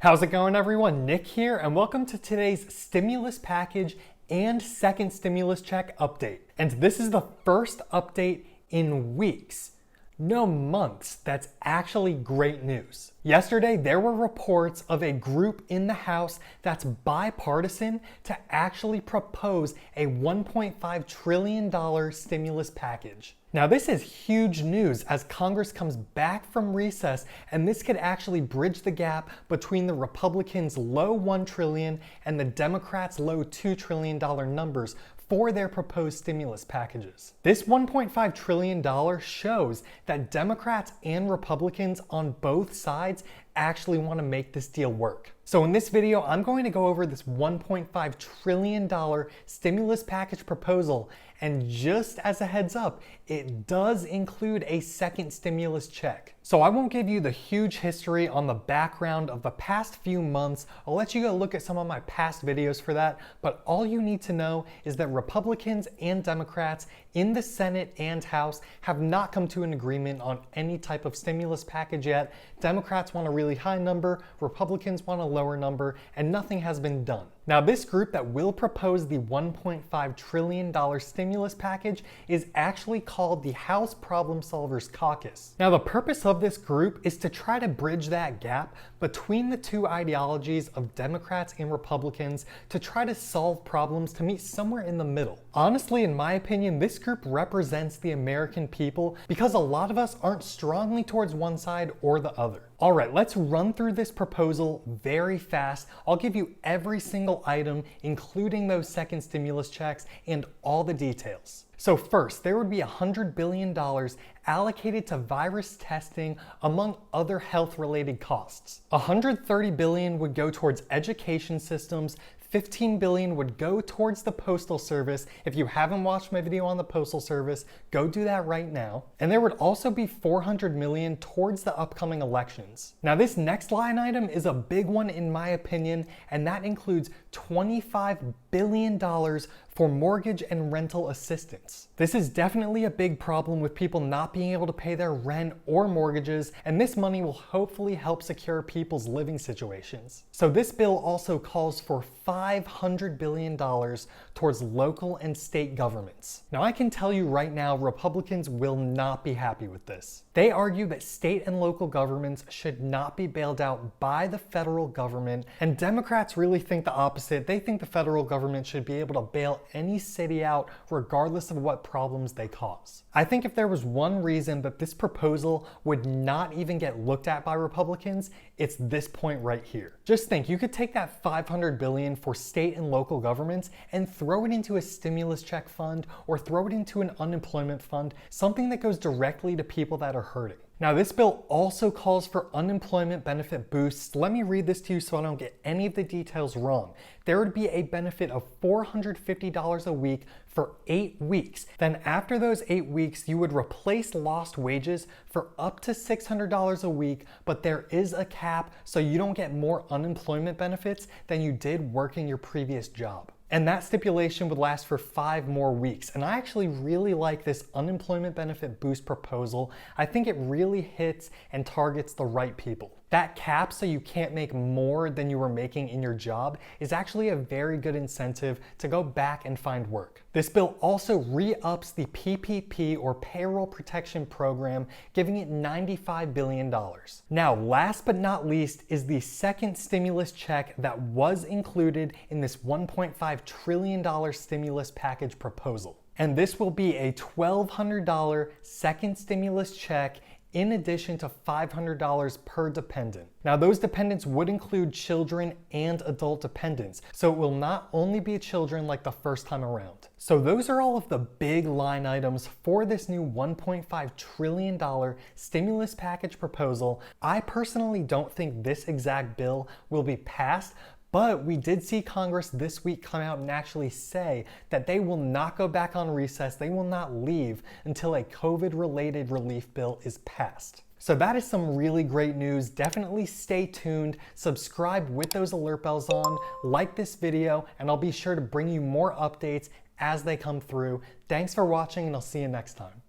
How's it going, everyone? Nick here, and welcome to today's stimulus package and second stimulus check update. And this is the first update in weeks. No, months. That's actually great news. Yesterday, there were reports of a group in the House that's bipartisan to actually propose a $1.5 trillion stimulus package. Now, this is huge news as Congress comes back from recess, and this could actually bridge the gap between the Republicans' low $1 trillion and the Democrats' low $2 trillion numbers for their proposed stimulus packages. This $1.5 trillion shows that Democrats and Republicans on both sides actually want to make this deal work. So in this video, I'm going to go over this $1.5 trillion stimulus package proposal, and just as a heads up, it does include a second stimulus check. So I won't give you the huge history on the background of the past few months. I'll let you go look at some of my past videos for that, but all you need to know is that Republicans and Democrats in the Senate and House have not come to an agreement on any type of stimulus package yet. Democrats want a really high number, Republicans want a lower number, and nothing has been done. Now, this group that will propose the $1.5 trillion stimulus package is actually called the House Problem Solvers Caucus. Now, the purpose of this group is to try to bridge that gap between the two ideologies of Democrats and Republicans to try to solve problems to meet somewhere in the middle. Honestly, in my opinion, this group represents the American people because a lot of us aren't strongly towards one side or the other. All right, let's run through this proposal very fast. I'll give you every single item, including those second stimulus checks and all the details. So first, there would be $100 billion allocated to virus testing among other health-related costs. $130 billion would go towards education systems, $15 billion would go towards the Postal Service. If you haven't watched my video on the Postal Service, go do that right now. And there would also be $400 million towards the upcoming elections. Now, this next line item is a big one in my opinion, and that includes $25 billion for mortgage and rental assistance. This is definitely a big problem with people not being able to pay their rent or mortgages, and this money will hopefully help secure people's living situations. So this bill also calls for $500 billion towards local and state governments. Now, I can tell you right now, Republicans will not be happy with this. They argue that state and local governments should not be bailed out by the federal government, and Democrats really think the opposite. They think the federal government should be able to bail any city out regardless of what problems they cause. I think if there was one reason that this proposal would not even get looked at by Republicans, it's this point right here. Just think, you could take that $500 billion for state and local governments and throw it into a stimulus check fund or throw it into an unemployment fund, something that goes directly to people that are hurting. Now, this bill also calls for unemployment benefit boosts. Let me read this to you so I don't get any of the details wrong. There would be a benefit of $450 a week for 8 weeks. Then after those 8 weeks, you would replace lost wages for up to $600 a week, but there is a cap so you don't get more unemployment benefits than you did working your previous job. And that stipulation would last for 5 more weeks. And I actually really like this unemployment benefit boost proposal. I think it really hits and targets the right people. That cap, so you can't make more than you were making in your job, is actually a very good incentive to go back and find work. This bill also re-ups the PPP or Payroll Protection Program, giving it $95 billion. Now, last but not least is the second stimulus check that was included in this $1.5 trillion stimulus package proposal. And this will be a $1,200 second stimulus check in addition to $500 per dependent. Now, those dependents would include children and adult dependents, so it will not only be children like the first time around. So those are all of the big line items for this new $1.5 trillion stimulus package proposal. I personally don't think this exact bill will be passed, but we did see Congress this week come out and actually say that they will not go back on recess, they will not leave until a COVID-related relief bill is passed. So that is some really great news. Definitely stay tuned, subscribe with those alert bells on, like this video, and I'll be sure to bring you more updates as they come through. Thanks for watching, and I'll see you next time.